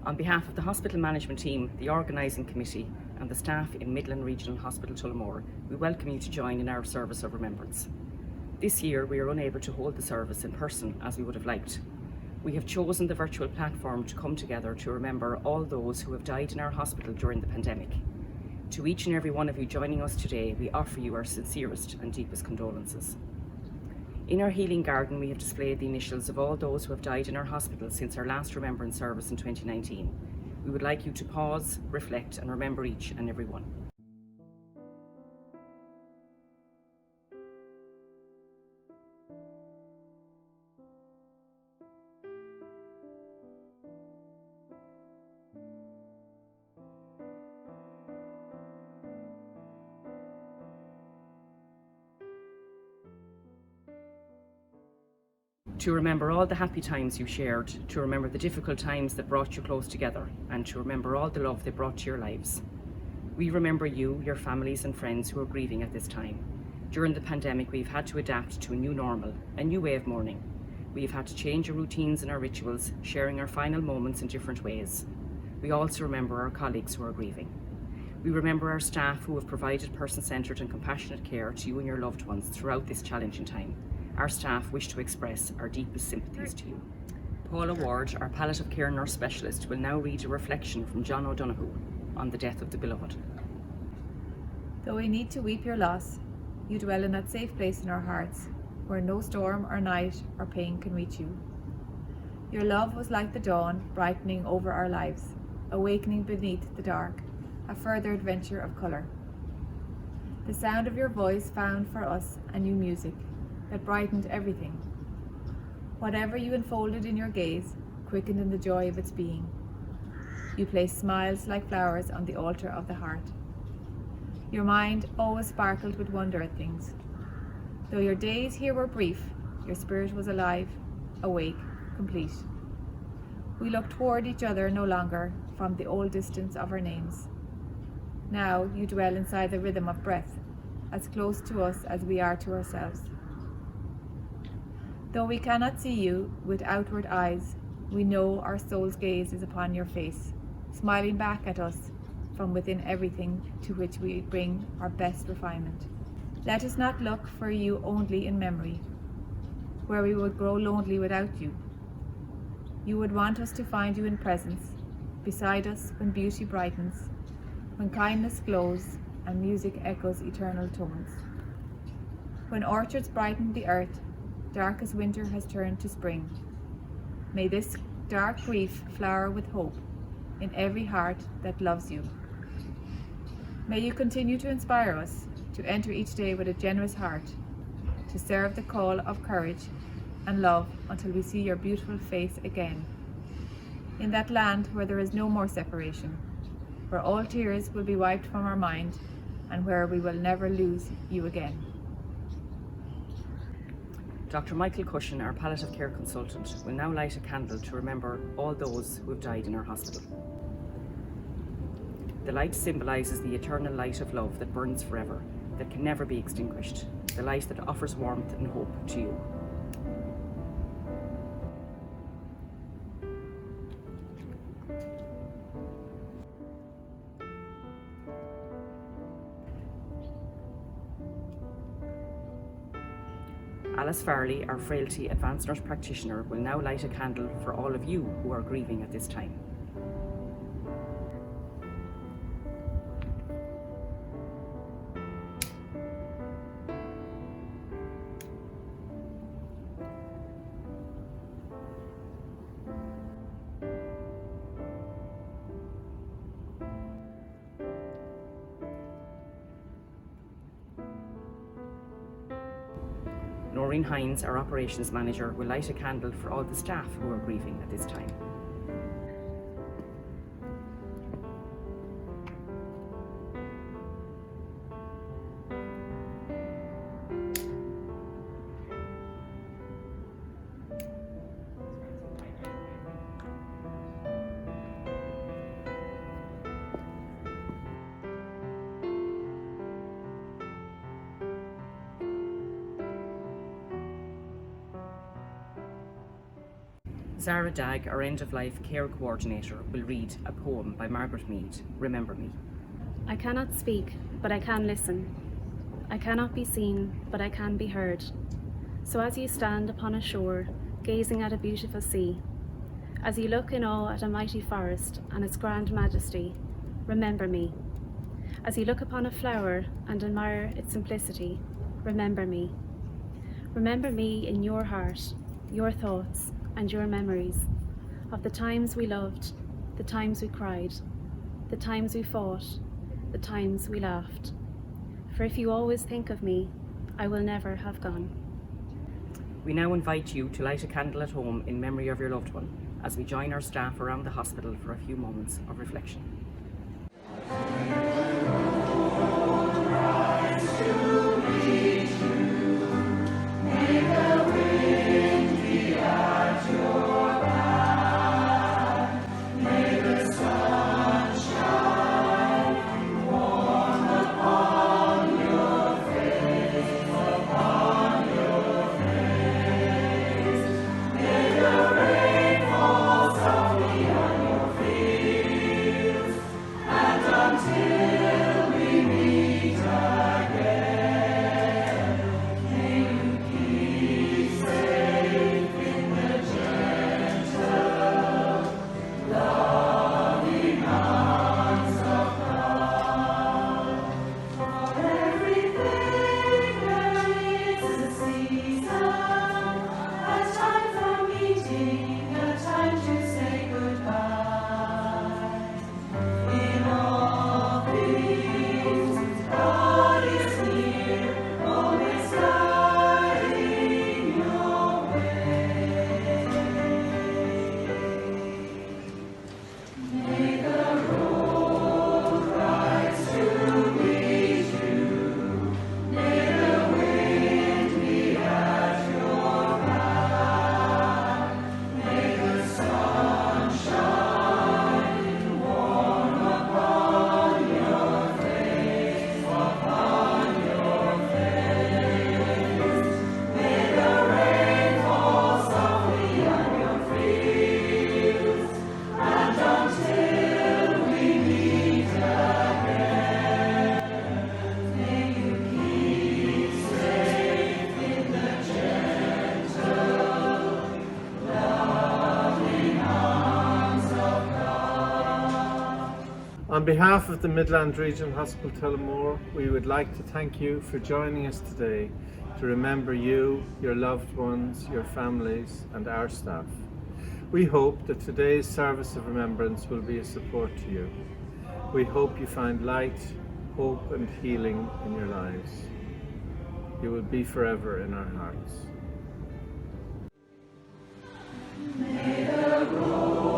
On behalf of the hospital management team, the organising committee and the staff in Midland Regional Hospital Tullamore, we welcome you to join in our service of remembrance. This year we are unable to hold the service in person as we would have liked. We have chosen the virtual platform to come together to remember all those who have died in our hospital during the pandemic. To each and every one of you joining us today, we offer you our sincerest and deepest condolences. In our healing garden, we have displayed the initials of all those who have died in our hospital since our last remembrance service in 2019. We would like you to pause, reflect and remember each and every one. To remember all the happy times you shared, to remember the difficult times that brought you close together, and to remember all the love they brought to your lives. We remember you, your families and friends who are grieving at this time. During the pandemic, we've had to adapt to a new normal, a new way of mourning. We've had to change our routines and our rituals, sharing our final moments in different ways. We also remember our colleagues who are grieving. We remember our staff who have provided person-centred and compassionate care to you and your loved ones throughout this challenging time. Our staff wish to express our deepest sympathies to you. Paula Ward, our palliative care nurse specialist, will now read a reflection from John Odonoghue on the death of the beloved. Though we need to weep your loss, you dwell in that safe place in our hearts, where no storm or night or pain can reach you. Your love was like the dawn, brightening over our lives, awakening beneath the dark, a further adventure of colour. The sound of your voice found for us a new music that brightened everything. Whatever you unfolded in your gaze quickened in the joy of its being. You placed smiles like flowers on the altar of the heart. Your mind always sparkled with wonder at things. Though your days here were brief, your spirit was alive, awake, complete. We looked toward each other no longer from the old distance of our names. Now you dwell inside the rhythm of breath, as close to us as we are to ourselves. Though we cannot see you with outward eyes, we know our soul's gaze is upon your face, smiling back at us from within everything to which we bring our best refinement. Let us not look for you only in memory, where we would grow lonely without you. You would want us to find you in presence, beside us when beauty brightens, when kindness glows and music echoes eternal tones. When orchards brighten the earth, dark as winter has turned to spring. May this dark grief flower with hope in every heart that loves you. May you continue to inspire us to enter each day with a generous heart, to serve the call of courage and love until we see your beautiful face again. In that land where there is no more separation, where all tears will be wiped from our mind, and where we will never lose you again. Dr. Michael Cushion, our palliative care consultant, will now light a candle to remember all those who have died in our hospital. The light symbolises the eternal light of love that burns forever, that can never be extinguished, the light that offers warmth and hope to you. Alice Farley, our frailty advanced nurse practitioner, will now light a candle for all of you who are grieving at this time. Noreen Hines, our operations manager, will light a candle for all the staff who are grieving at this time. Zara Dagg, our end-of-life care coordinator, will read a poem by Margaret Mead, Remember Me. I cannot speak, but I can listen. I cannot be seen, but I can be heard. So as you stand upon a shore, gazing at a beautiful sea, as you look in awe at a mighty forest and its grand majesty, remember me. As you look upon a flower and admire its simplicity, remember me. Remember me in your heart, your thoughts, and your memories of the times we loved, the times we cried, the times we fought, the times we laughed. For if you always think of me, I will never have gone. We now invite you to light a candle at home in memory of your loved one as we join our staff around the hospital for a few moments of reflection. On behalf of the Midland Regional Hospital Tullamore, we would like to thank you for joining us today to remember you, your loved ones, your families and our staff. We hope that today's service of remembrance will be a support to you. We hope you find light, hope and healing in your lives. You will be forever in our hearts. May the